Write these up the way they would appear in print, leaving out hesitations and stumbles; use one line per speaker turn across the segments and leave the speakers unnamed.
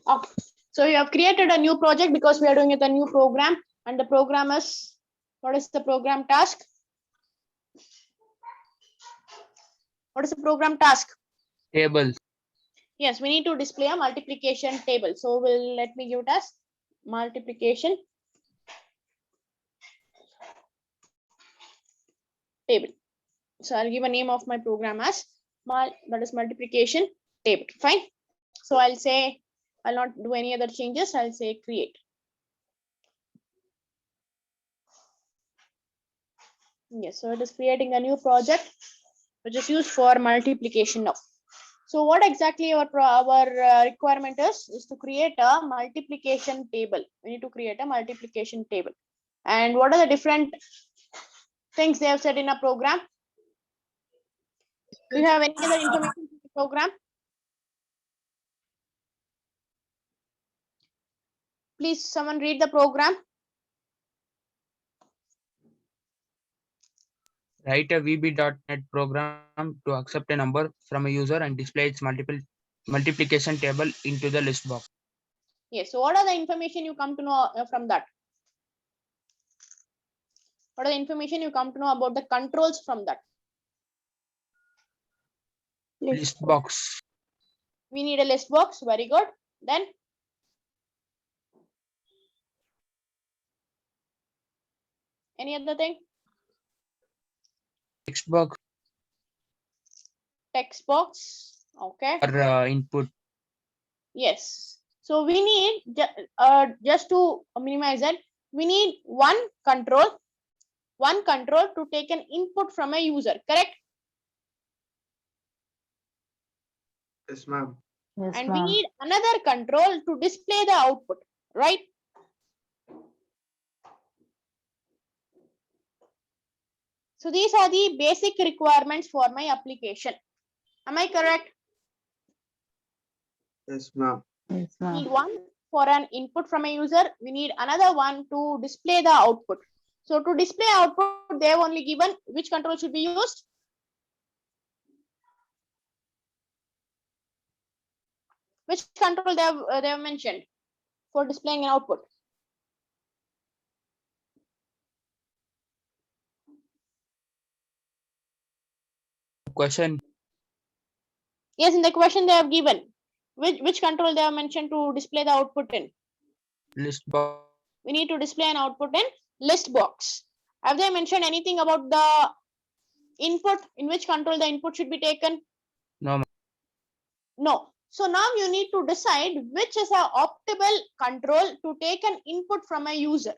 Okay. So you have created a new project because we are doing it a new program, and the program is, what is the program task? What is the program task?
Table.
Yes, we need to display a multiplication table. So let me give it as multiplication table. So I'll give a name of my program as that is multiplication table. Fine. So I'll say, I'll not do any other changes. I'll say create. Yes, so it is creating a new project which is used for multiplication now. So what exactly our requirement is to create a multiplication table. We need to create a multiplication table. And what are the different things they have said in a program? Do you have any other information in the program? Please, someone read the program.
Write a VB.NET program to accept a number from a user and display its multiplication table into the list box.
Yes. So what are the information you come to know from that? What are the information you come to know about the controls from that?
List box.
We need a list box. Very good. Then any other thing?
Text box
Text box. Okay.
or input.
Yes. So we need just to minimize that, we need one control to take an input from a user. Correct?
Yes, ma'am.
Yes,
And we
ma'am.
need another control to display the output. Right? So these are the basic requirements for my application. Am I correct?
Yes, ma'am.
Yes,
We need
ma'am.
one for an input from a user. We need another one to display the output. So to display output, they have only given which control should be used. Which control they have mentioned for displaying an output?
Question.
Yes, in the question they have given which control they have mentioned to display the output in.
List box.
We need to display an output in list box. Have they mentioned anything about the input, in which control the input should be taken?
No.
No. So now you need to decide which is an optimal control to take an input from a user.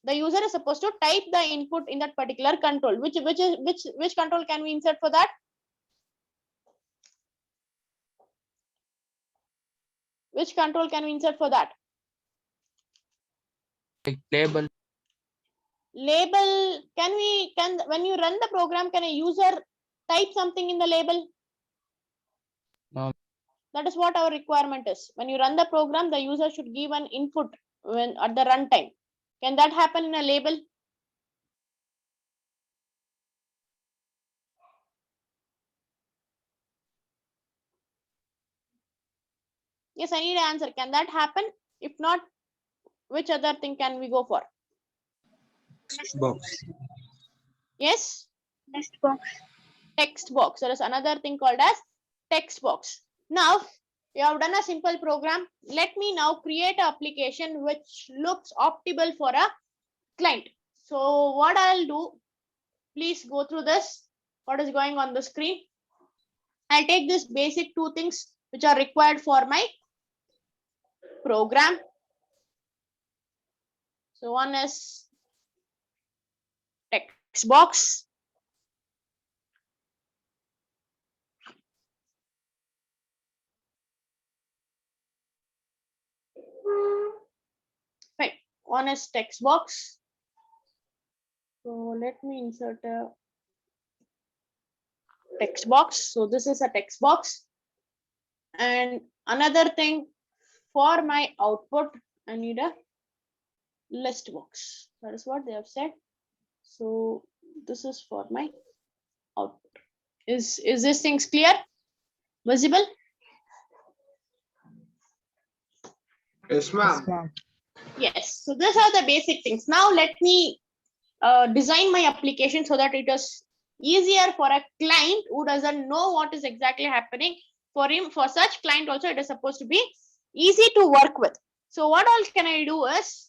The user is supposed to type the input in that particular control. Which control can we insert for that? Which control can we insert for that?
Like label.
Label. Can when you run the program, can a user type something in the label?
No.
That is what our requirement is. When you run the program, the user should give an input when at the runtime. Can that happen in a label? Yes, I need an answer. Can that happen? If not, which other thing can we go for?
Text box.
Yes,
Text box.
text box. There is another thing called as text box. Now you have done a simple program. Let me now create an application which looks optimal for a client. So what I'll do, please go through this, what is going on the screen. I'll take this basic two things which are required for my program. So one is text box. Fine. One is text box. So let me insert a text box. So this is a text box. And another thing, for my output, I need a list box. That is what they have said. So this is for my output. Is this things clear? Visible?
Yes,
Yes,
ma'am.
ma'am.
Yes. So these are the basic things. Now let me design my application so that it is easier for a client who doesn't know what is exactly happening. For him, for such client also, it is supposed to be easy to work with. So what else can I do is,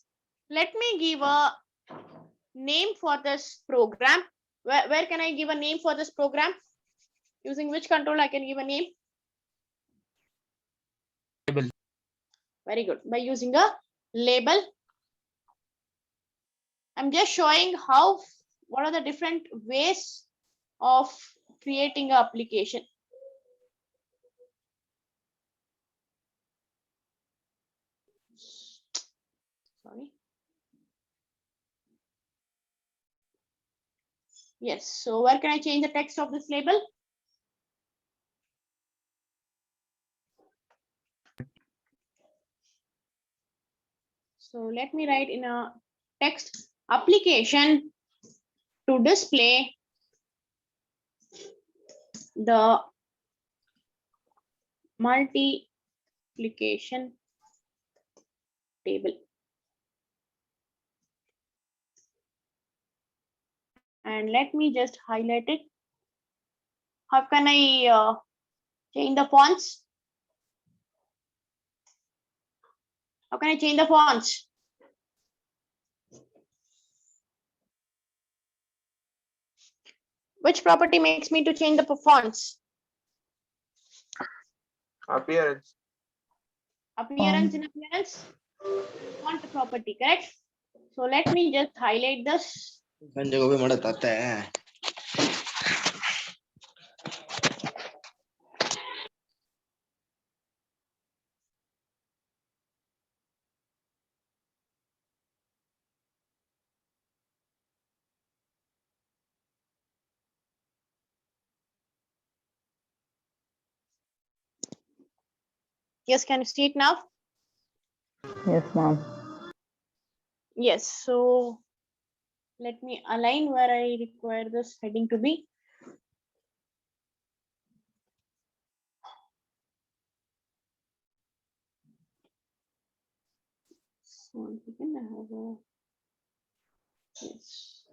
let me give a name for this program. Where can I give a name for this program? Using which control I can give a name?
Label.
Very good. By using a label. I'm just showing what are the different ways of creating an application. Sorry. Yes. So where can I change the text of this label? So let me write in a text application to display the multiplication table. And let me just highlight it. How can I change the fonts? How can I change the fonts? Which property makes me to change the fonts?
Appearance.
Appearance in appearance. Font property, correct? So let me just highlight this.
ಸಂಜೆ ಗೋಬಿ ಮಾಡತ್ ಅತ್ತೆ
Yes, can you see it now?
Yes, ma'am.
Yes, so let me align where I require this heading to be. So once again, I have a yes.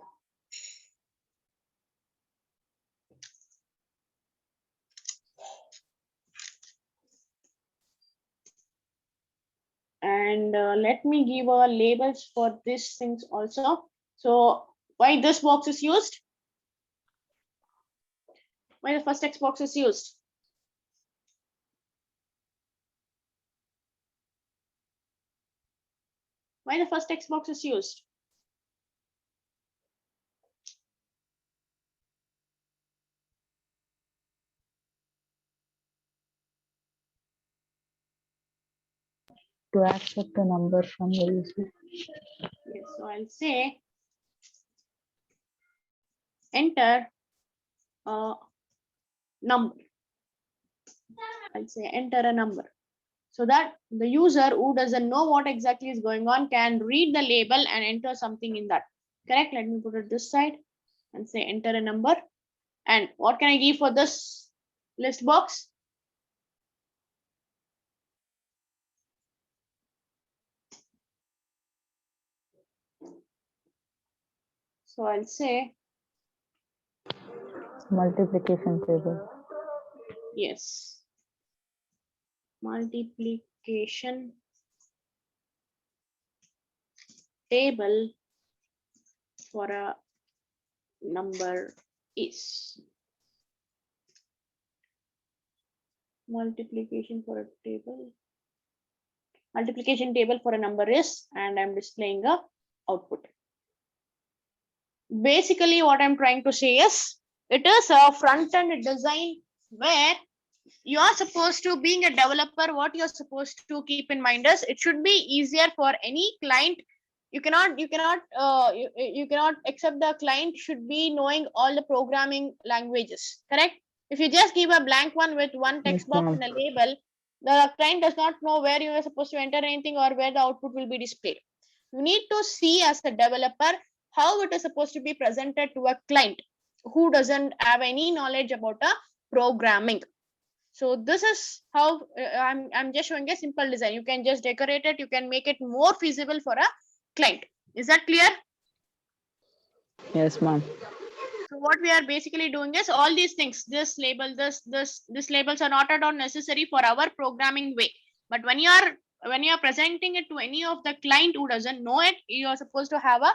And let me give labels for these things also. So why this box is used? Why the first text box is used? Why the first text box is used?
To accept a number from the user.
Yes, so I'll say enter a number. I'll say enter a number, so that the user who doesn't know what exactly is going on can read the label and enter something in that. Correct? Let me put it this side and say enter a number. And what can I give for this list box? So I'll say
Multiplication table.
yes. Multiplication table for a number is. Multiplication for a table. Multiplication table for a number is, and I'm displaying a output. Basically, what I'm trying to say is, it is a front-end design where you are supposed to, being a developer, what you're supposed to keep in mind is it should be easier for any client. You cannot accept the client should be knowing all the programming languages, correct? If you just give a blank one with one text
Yes,
box
ma'am.
and a label, the client does not know where you are supposed to enter anything or where the output will be displayed. You need to see as a developer how it is supposed to be presented to a client who doesn't have any knowledge about a programming. So this is how I'm just showing a simple design. You can just decorate it. You can make it more feasible for a client. Is that clear?
Yes, ma'am.
So what we are basically doing is all these things, this label, this labels are not at all necessary for our programming way. But when you are presenting it to any of the client who doesn't know it, you are supposed to have a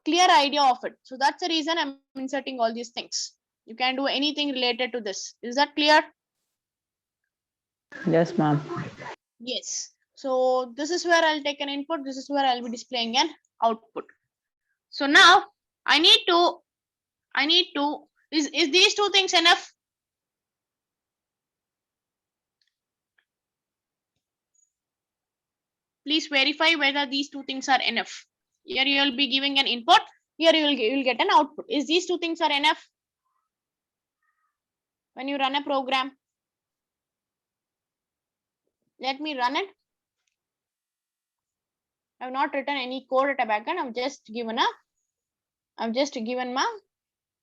clear idea of it. So that's the reason I'm inserting all these things. You can do anything related to this. Is that clear?
Yes, ma'am.
Yes. So this is where I'll take an input. This is where I'll be displaying an output. So now I need to, is these two things enough? Please verify whether these two things are enough. Here you will be giving an input. Here you will get an output. Is these two things are enough? When you run a program, let me run it. I've not written any code at a backend. I've just given my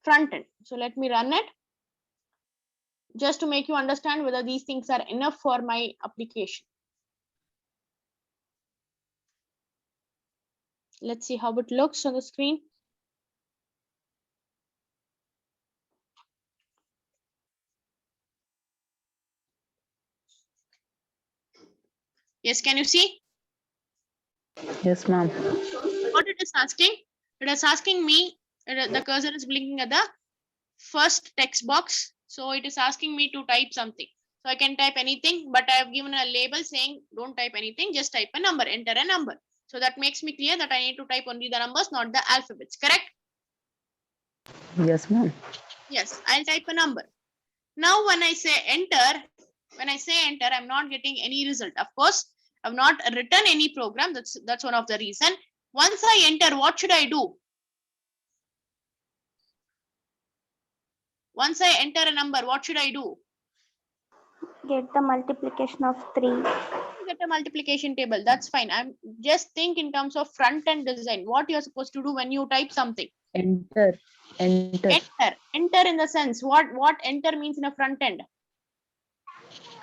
front end. So let me run it just to make you understand whether these things are enough for my application. Let's see how it looks on the screen. Yes, can you see?
Yes, ma'am.
What it is asking? It is asking me, the cursor is blinking at the first text box. So it is asking me to type something. So I can type anything, but I have given a label saying don't type anything, just type a number, enter a number. So that makes me clear that I need to type only the numbers, not the alphabets, correct?
Yes, ma'am.
Yes, I'll type a number. Now when I say enter, I'm not getting any result. Of course, I've not written any program. That's one of the reason. Once I enter, what should I do? Once I enter a number, what should I do?
Get the multiplication of 3.
Get a multiplication table. That's fine. I'm just think in terms of front end design. What you're supposed to do when you type something.
Enter.
Enter in the sense what enter means in a front end.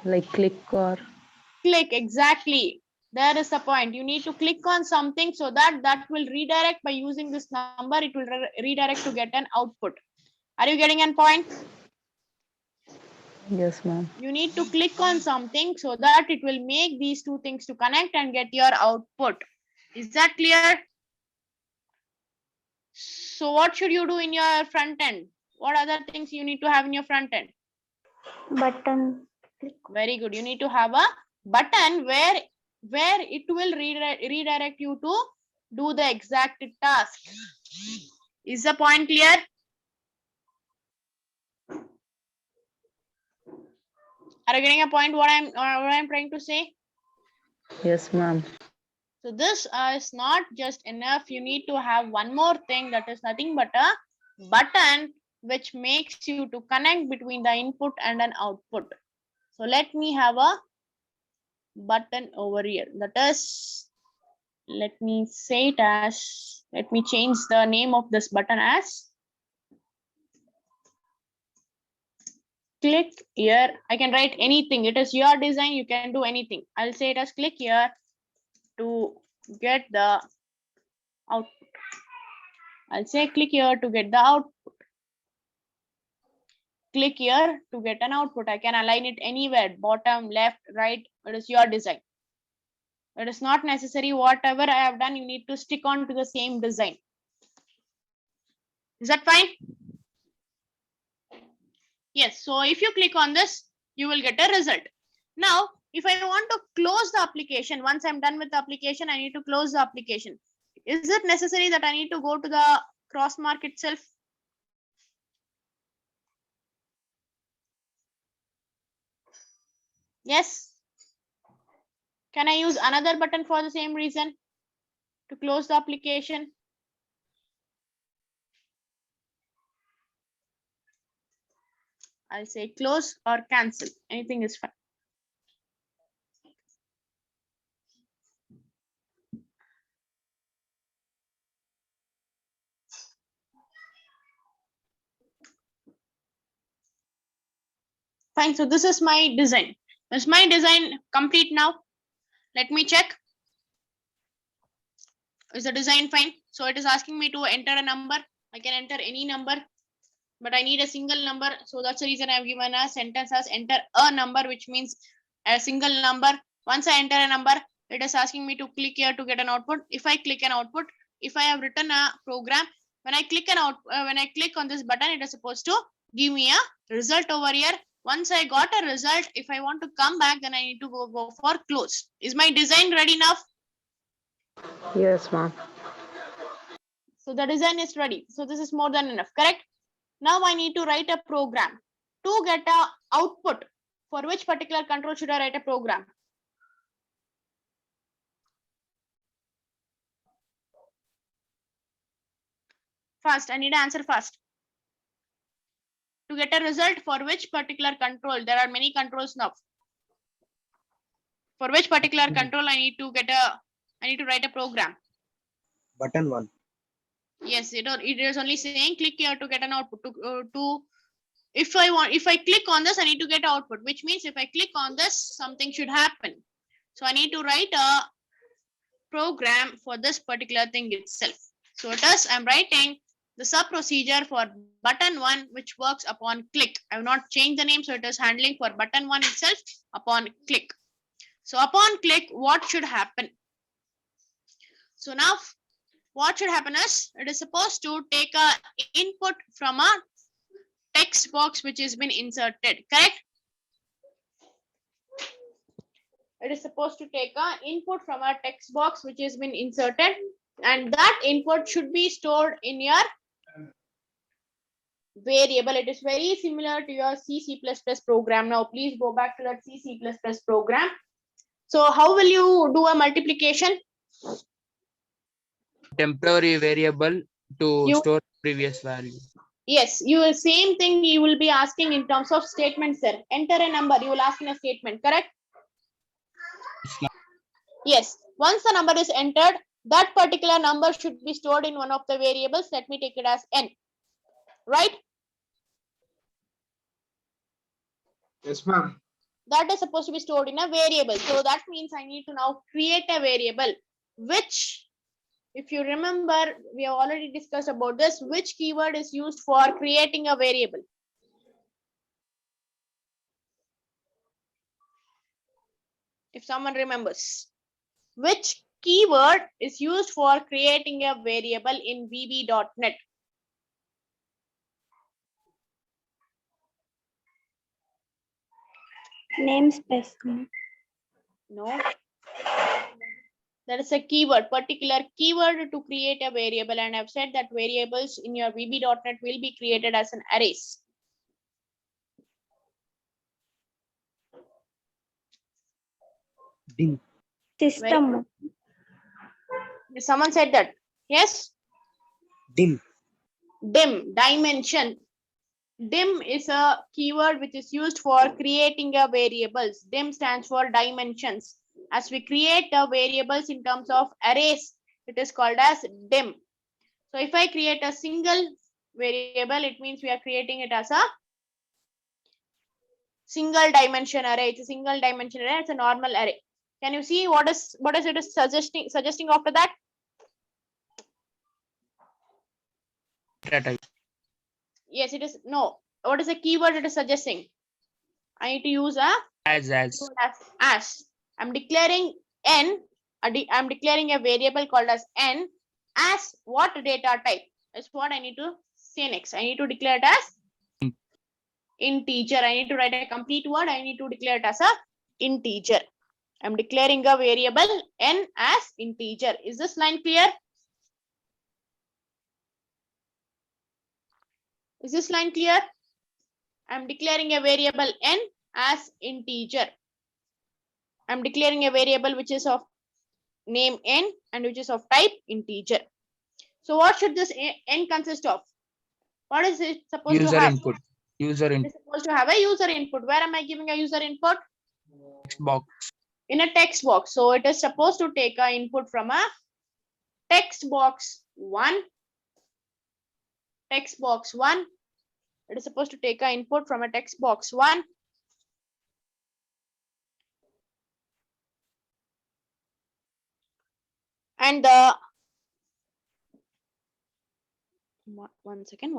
Like click or
Click, exactly. There is the point. You need to click on something so that will redirect by using this number. It will redirect to get an output. Are you getting an point?
yes, ma'am.
You need to click on something so that it will make these two things to connect and get your output. Is that clear? So what should you do in your front end? What other things you need to have in your front end?
Button. Click.
Very good. You need to have a button where it will redirect you to do the exact task. Is the point clear? Are you getting a point what I'm trying to say?
Yes, ma'am.
So this is not just enough. You need to have one more thing that is nothing but a button which makes you to connect between the input and an output. So let me have a button over here. That is, let me say it as, let me change the name of this button as click here. I can write anything. It is your design. You can do anything. I'll say it as click here to get the output. I'll say click here to get the output. Click here to get an output. I can align it anywhere, bottom, left, right. It is your design. It is not necessary. Whatever I have done, you need to stick on to the same design. Is that fine? Yes. So if you click on this, you will get a result. Now, if I want to close the application, once I'm done with the application, I need to close the application. Is it necessary that I need to go to the cross mark itself? Yes. Can I use another button for the same reason to close the application? I'll say close or cancel. Anything is fine. Fine. So this is my design. Is my design complete now? Let me check. Is the design fine? So it is asking me to enter a number. I can enter any number, but I need a single number. So that's the reason I've given a sentence as enter a number, which means a single number. Once I enter a number, it is asking me to click here to get an output. If I click an output, if I have written a program, when I click on this button, it is supposed to give me a result over here. Once I got a result, if I want to come back, then I need to go for close. Is my design ready enough?
Yes, ma'am.
So the design is ready. So this is more than enough, correct? Now I need to write a program to get a output. For which particular control should I write a program? Fast, I need an answer fast. To get a result for which particular control? There are many controls now. For which particular control I need to write a program.
Button 1.
Yes, it is only saying click here to get an output. If I click on this, I need to get output, which means if I click on this, something should happen. So I need to write a program for this particular thing itself. So it is, I'm writing the sub procedure for button 1, which works upon click. I have not changed the name, so it is handling for button 1 itself upon click. So upon click, what should happen? So now what should happen is it is supposed to take a input from a text box which has been inserted, correct? It is supposed to take a input from a text box which has been inserted, and that input should be stored in your variable. It is very similar to your C++ program. Now please go back to that C++ program. So how will you do a multiplication?
Temporary variable to
You-
store previous value.
Yes, you will same thing you will be asking in terms of statements there. Enter a number, you will ask in a statement, correct? Yes, once the number is entered, that particular number should be stored in one of the variables. Let me take it as n, right?
Yes, ma'am.
That is supposed to be stored in a variable. So that means I need to now create a variable, which, if you remember, we have already discussed about this, which keyword is used for creating a variable. If someone remembers, which keyword is used for creating a variable in VB.NET?
Namespace.
No. There is a keyword, particular keyword to create a variable, and I've said that variables in your VB.NET will be created as an arrays.
Dim.
System.
Someone said that. Yes?
Dim.
Dim, dimension. Dim is a keyword which is used for creating a variables. Dim stands for dimensions. As we create the variables in terms of arrays, it is called as dim. So if I create a single variable, it means we are creating it as a single dimension array. It's a single dimension array. It's a normal array. Can you see what is it is suggesting after that?
Data type.
Yes, it is. No. What is the keyword it is suggesting? I need to use a
As
as. I'm declaring n. I'm declaring a variable called as n as what data type? Is what I need to say next. I need to declare it as integer. I need to write a complete word. I need to declare it as a integer. I'm declaring a variable n as integer. Is this line clear? Is this line clear? I'm declaring a variable n as integer. I'm declaring a variable which is of name n and which is of type integer. So what should this n consist of? What is it supposed
user
to have?
input. User
It
input
is supposed to have a user input. Where am I giving a user input?
text box.
In a text box. So it is supposed to take a input from a text box 1. Text box 1. It is supposed to take a input from a text box 1. and the one second.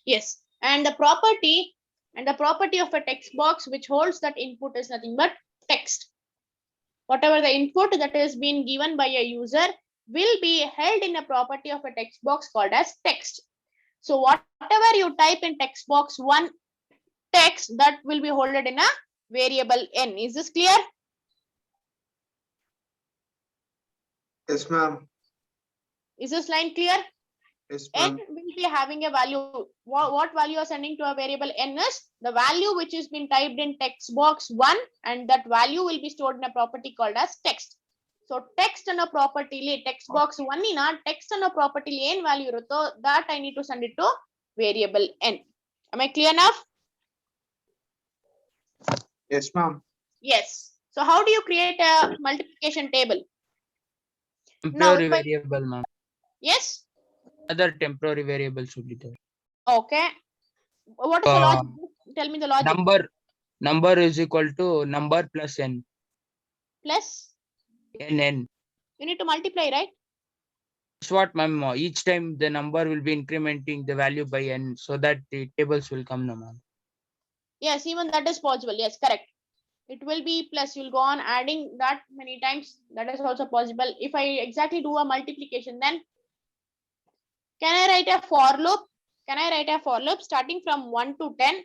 Yes, and the property of a text box which holds that input is nothing but text. Whatever the input that is being given by a user will be held in a property of a text box called as text. So whatever you type in text box 1 text, that will be held in a variable n. Is this clear?
Yes, ma'am.
Is this line clear?
Yes,
N
ma'am.
will be having a value. What value you are sending to a variable n is the value which is been typed in text box 1, and that value will be stored in a property called as text. So text and a property text box 1 in a text and a property n value that I need to send it to variable n. Am I clear enough?
Yes, ma'am.
Yes. So how do you create a multiplication table?
Temporary
if I-
variable, ma'am.
Yes.
Other temporary variable should be there.
Okay. What is the logic? Tell me the logic.
Number is equal to number plus n.
Plus,
N.
you need to multiply, right?
That's what, ma'am. Each time the number will be incrementing the value by n, so that the tables will come, no, ma'am.
Yes, even that is possible. Yes, correct. It will be plus. You'll go on adding that many times. That is also possible. If I exactly do a multiplication, then can I write a for loop? Can I write a for loop starting from 1 to 10?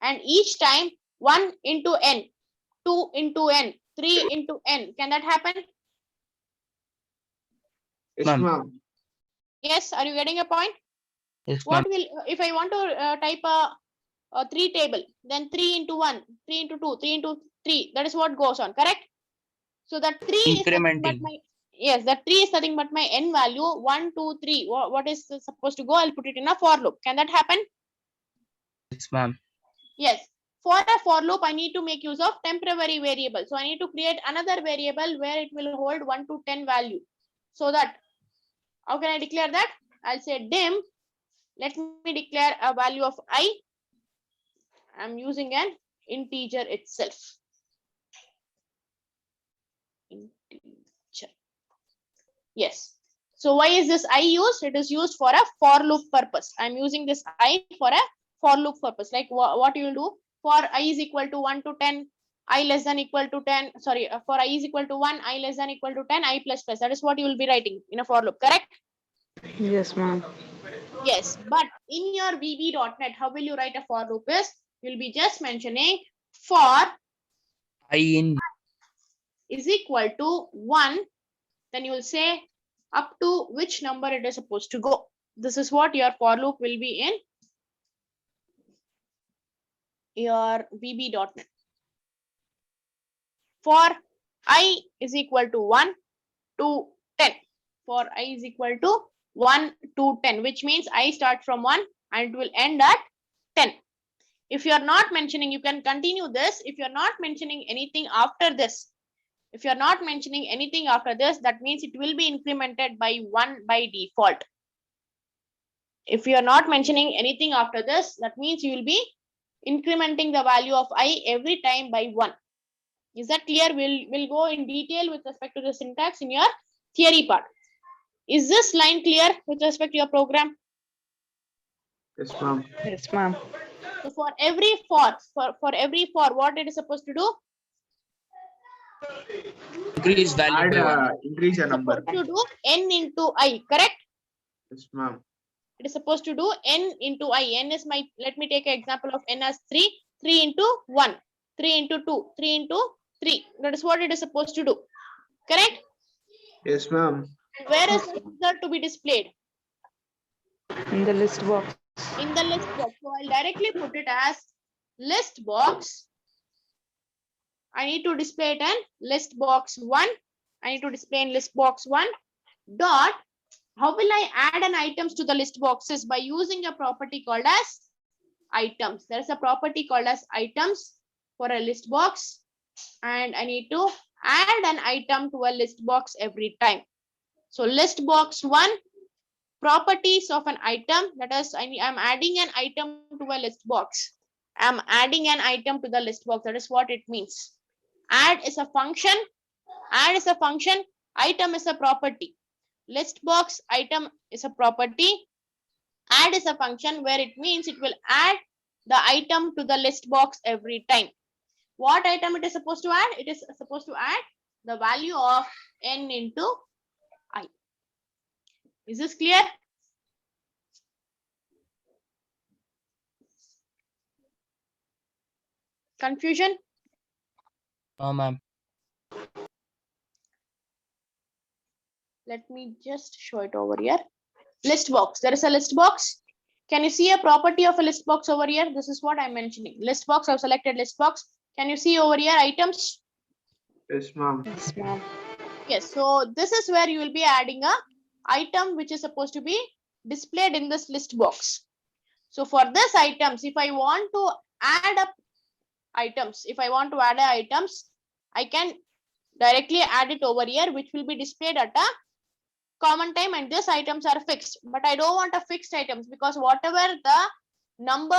And each time 1 into n, 2 into n, 3 into n. Can that happen?
Yes,
Ma'am.
ma'am.
Yes. Are you getting a point?
Yes, ma'am.
What will, if I want to type a 3 table, then 3 into 1, 3 into 2, 3 into 3. That is what goes on, correct? So that 3 is nothing but
Incrementing.
my, yes, that 3 is nothing but my n value. 1, 2, 3. What is supposed to go? I'll put it in a for loop. Can that happen?
Yes, ma'am.
Yes. For a for loop, I need to make use of temporary variable. So I need to create another variable where it will hold 1 to 10 value. So that, how can I declare that? I'll say dim. Let me declare a value of I. I'm using an integer itself. Integer. Yes. So why is this I used? It is used for a for loop purpose. I'm using this I for a for loop purpose. Like what you will do for I is equal to 1 to 10, I less than equal to 10. Sorry, for I is equal to 1, I less than equal to 10, I plus plus. That is what you will be writing in a for loop, correct?
Yes, ma'am.
Yes, but in your VB.NET, how will you write a for loop is? You'll be just mentioning for
I in
is equal to 1, then you will say up to which number it is supposed to go. This is what your for loop will be in your VB.NET. For I is equal to 1 to 10. For I is equal to 1 to 10, which means I start from 1 and it will end at 10. If you are not mentioning, you can continue this. If you are not mentioning anything after this, that means it will be incremented by 1 by default. If you are not mentioning anything after this, that means you will be incrementing the value of I every time by 1. Is that clear? We'll go in detail with respect to the syntax in your theory part. Is this line clear with respect to your program?
Yes, ma'am.
Yes, ma'am.
So for every for, what it is supposed to do?
increase value by 1.
Increase a number.
Supposed to do n into I, correct?
Yes, ma'am.
It is supposed to do n into I. N is my, let me take an example of n as 3. 3 into 1, 3 into 2, 3 into 3. That is what it is supposed to do, correct?
Yes, ma'am.
And where is the result to be displayed?
In the list box.
In the list box. So I'll directly put it as list box. I need to display it in list box 1. I need to display in list box 1 dot. How will I add an items to the list boxes? By using a property called as items. There is a property called as items for a list box, and I need to add an item to a list box every time. So list box 1, properties of an item. That is, I'm adding an item to a list box. I'm adding an item to the list box. That is what it means. Add is a function. Item is a property. List box item is a property. Add is a function where it means it will add the item to the list box every time. What item it is supposed to add? It is supposed to add the value of n into I. Is this clear? Confusion?
No, ma'am.
Let me just show it over here. List box. There is a list box. Can you see a property of a list box over here? This is what I'm mentioning. List box. I've selected list box. Can you see over here items?
Yes, ma'am.
Yes, ma'am.
Yes. So this is where you will be adding a item which is supposed to be displayed in this list box. So for this items, if I want to add up items, I can directly add it over here, which will be displayed at a common time, and these items are fixed. But I don't want a fixed items, because whatever the number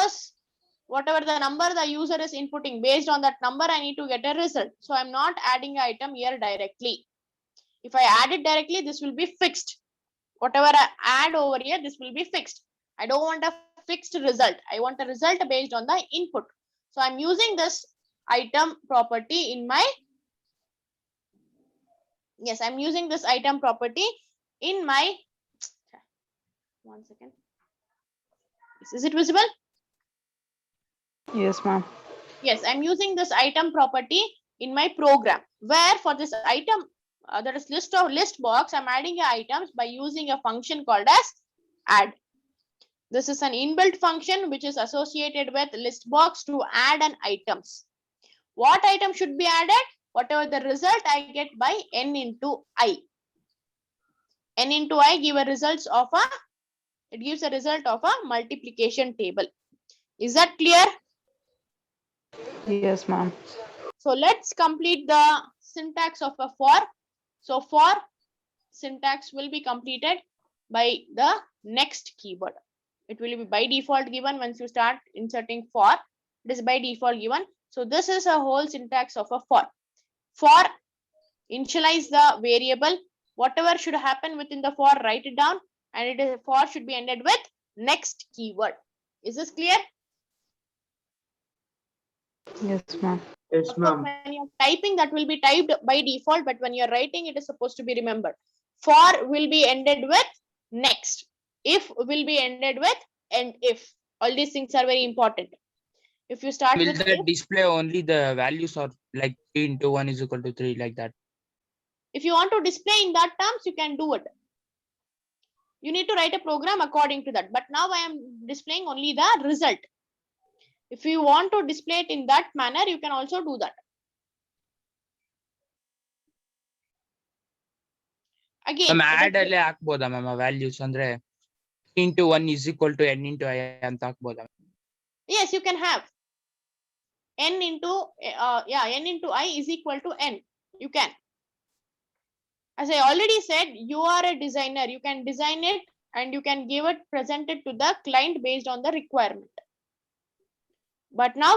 the user is inputting, based on that number I need to get a result. So I'm not adding an item here directly. If I add it directly, this will be fixed. Whatever I add over here, this will be fixed. I don't want a fixed result. I want a result based on the input. So I'm using this item property in my, yes, I'm using this item property in my, one second. Is it visible?
Yes, ma'am.
Yes, I'm using this item property in my program, where for this item, there is list box, I'm adding items by using a function called as add. This is an inbuilt function which is associated with list box to add an items. What item should be added? Whatever the result I get by n into I. N into I give a results of a, it gives a result of a multiplication table. Is that clear?
Yes, ma'am.
So let's complete the syntax of a for. So for syntax will be completed by the next keyword. It will be by default given once you start inserting for. It is by default given. So this is a whole syntax of a for. For, initialize the variable. Whatever should happen within the for, write it down, and it is for should be ended with next keyword. Is this clear?
Yes, ma'am.
Yes, ma'am.
When you're typing, that will be typed by default, but when you're writing, it is supposed to be remembered. For will be ended with next. If will be ended with and if. All these things are very important. If you start
Will
with
that
if,
display only the values, or like 3 into 1 is equal to 3, like that?
if you want to display in that terms, you can do it. You need to write a program according to that. But now I am displaying only the result. If you want to display it in that manner, you can also do that. Again,
ma'am add ಅಲ್ಲೇ ಹಾಕ್ಬೋದಾ ma'am values ಅಂದ್ರೆ 3 into 1 is equal to n into I ಅಂತ ಹಾಕ್ಬೋದಾ?
yes, you can have n into n into I is equal to n. You can. As I already said, you are a designer. You can design it and you can give it, present it to the client based on the requirement. But now,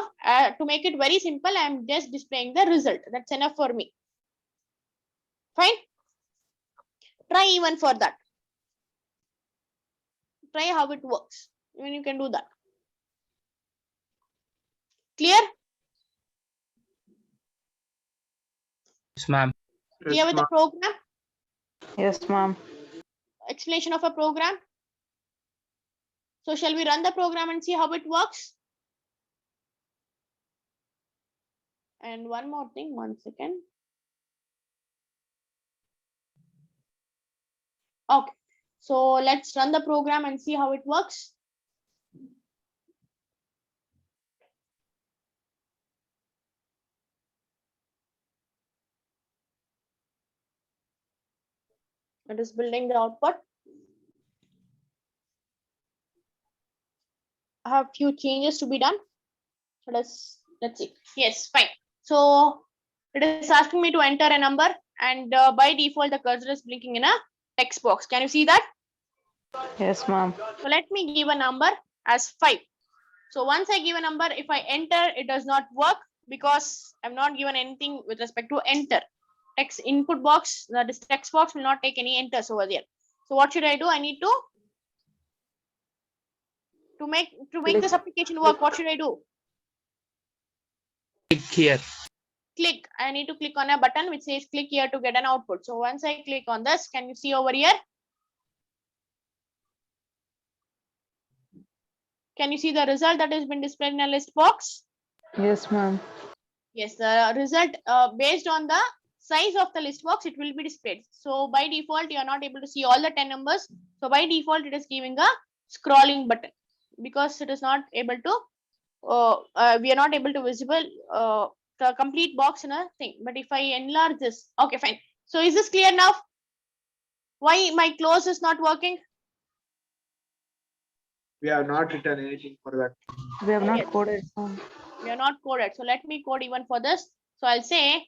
to make it very simple, I am just displaying the result. That's enough for me. Fine. Try even for that. Try how it works. Even you can do that. Clear?
Yes, ma'am.
Clear
Yes,
with the
ma'am.
program?
Yes, ma'am.
Explanation of a program. So shall we run the program and see how it works? And one more thing, 1 second. Okay, so let's run the program and see how it works. It is building the output. I have few changes to be done. So let's see. Yes, fine. So it is asking me to enter a number, and by default the cursor is blinking in a text box. Can you see that?
Yes, ma'am.
So let me give a number as 5. So once I give a number, if I enter, it does not work because I'm not given anything with respect to enter. text input box, this text box will not take any enters over there. So what should I do? I need to make this application work. What should I do?
Click here.
Click. I need to click on a button which says click here to get an output. So once I click on this, can you see over here? Can you see the result that has been displayed in a list box?
Yes, ma'am.
Yes, the result based on the size of the list box, it will be displayed. So by default, you are not able to see all the 10 numbers. So by default, it is giving a scrolling button because it is not able to, we are not able to visible the complete box in a thing. But if I enlarge this, okay, fine. So is this clear now? Why my close is not working?
We have not written anything for that.
We have not
Yes.
coded.
We are not coded. So let me code even for this. So I'll say